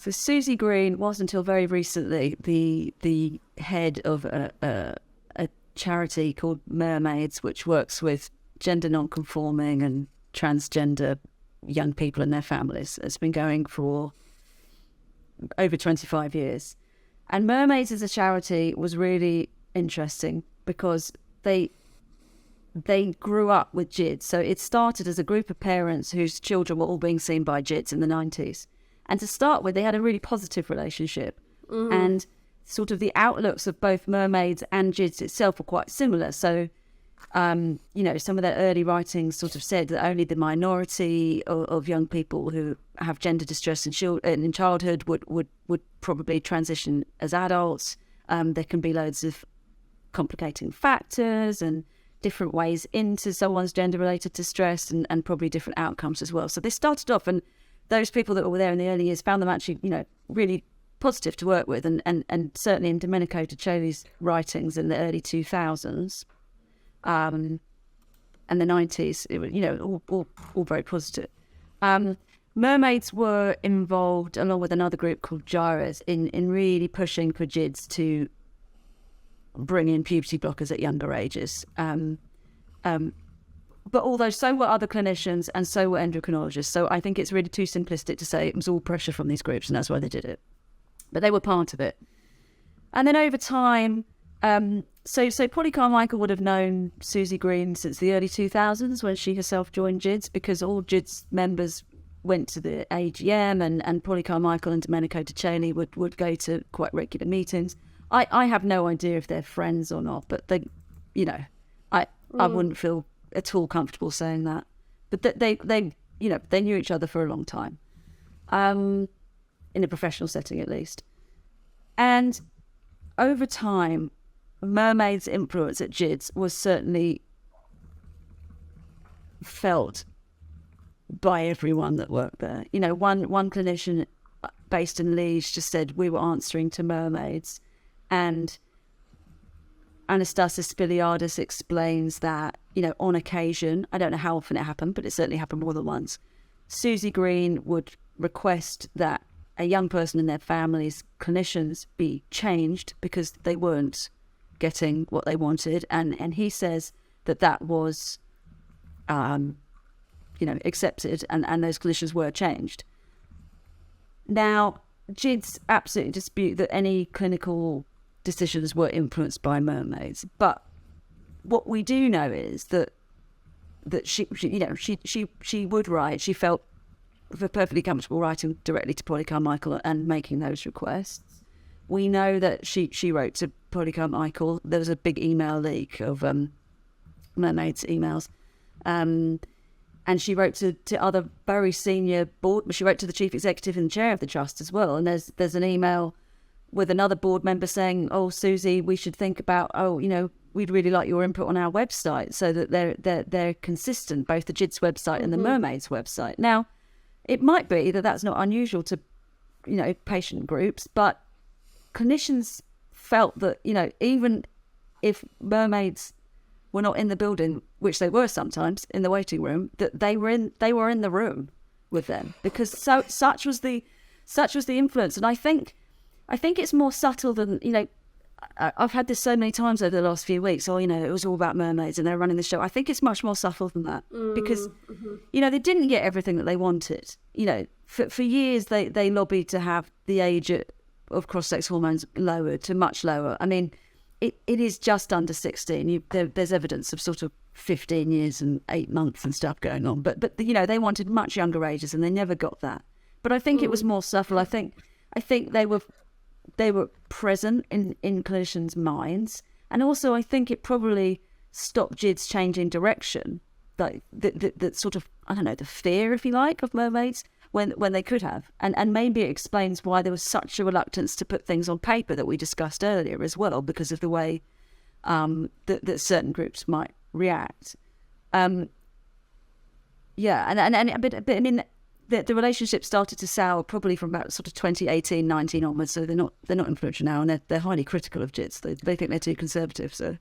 So Susie Green was until very recently the head of a charity called Mermaids, which works with gender non-conforming and transgender young people and their families. It's been going for over 25 years. And Mermaids as a charity was really interesting because they grew up with GIDS. So it started as a group of parents whose children were all being seen by GIDS in the 90s. And to start with, they had a really positive relationship. And sort of the outlooks of both Mermaids and GIDS itself were quite similar. So, some of their early writings sort of said that only the minority of young people who have gender distress in childhood would probably transition as adults. There can be loads of complicating factors and different ways into someone's gender-related distress and probably different outcomes as well. So they started off, and those people that were there in the early years found them actually, really positive to work with, and certainly in Domenico Taccioli's writings in the early 2000s and the 90s, it was, all very positive. Mermaids were involved, along with another group called GIDS, in really pushing for GIDS to bring in puberty blockers at younger ages. But although so were other clinicians and so were endocrinologists, so I think it's really too simplistic to say it was all pressure from these groups and that's why they did it. But they were part of it. And then over time, so Polly Carmichael would have known Susie Green since the early 2000s when she herself joined GIDS, because all GIDS members went to the AGM and Polly Carmichael and Domenico Taccioli would go to quite regular meetings. I have no idea if they're friends or not, but they, I wouldn't feel at all comfortable saying that. But they knew each other for a long time, in a professional setting at least. And over time, Mermaids' influence at GIDS was certainly felt by everyone that worked there. One clinician based in Leeds just said we were answering to Mermaids. And Anastasis Spiliadis explains that, on occasion, I don't know how often it happened, but it certainly happened more than once, Susie Green would request that a young person and their families, clinicians, be changed because they weren't getting what they wanted. And he says that was, accepted and those clinicians were changed. Now, GIDS absolutely dispute that any clinical decisions were influenced by Mermaids, but what we do know is that she would write. She felt perfectly comfortable writing directly to Polly Carmichael and making those requests. We know that she wrote to Polly Carmichael. There was a big email leak of Mermaids' emails, and she wrote to other very senior board. She wrote to the chief executive and chair of the trust as well. And there's an email with another board member saying, "Oh, Susie, we should think about, we'd really like your input on our website so that they're consistent, both the GIDS website and the Mermaids website." Now, it might be that that's not unusual to, patient groups, but clinicians felt that, even if Mermaids were not in the building, which they were sometimes in the waiting room, that they were in the room with them, because such was the influence. And I think it's more subtle than, I've had this so many times over the last few weeks. It was all about Mermaids and they're running the show. I think it's much more subtle than that, because, they didn't get everything that they wanted. For years they lobbied to have the age of cross-sex hormones lowered to much lower. I mean, it is just under 16. There's evidence of sort of 15 years and 8 months and stuff going on. But they wanted much younger ages and they never got that. But I think it was more subtle. I think they were present in clinicians' minds, and also I think it probably stopped GIDS changing direction, like the sort of, I don't know, the fear, if you like, of Mermaids when they could have, and maybe it explains why there was such a reluctance to put things on paper that we discussed earlier as well, because of the way that certain groups might react. But I mean, the relationship started to sour probably from about sort of 2018, 19 onwards. So they're not influential now, and they're highly critical of GIDS. They think they're too conservative. So.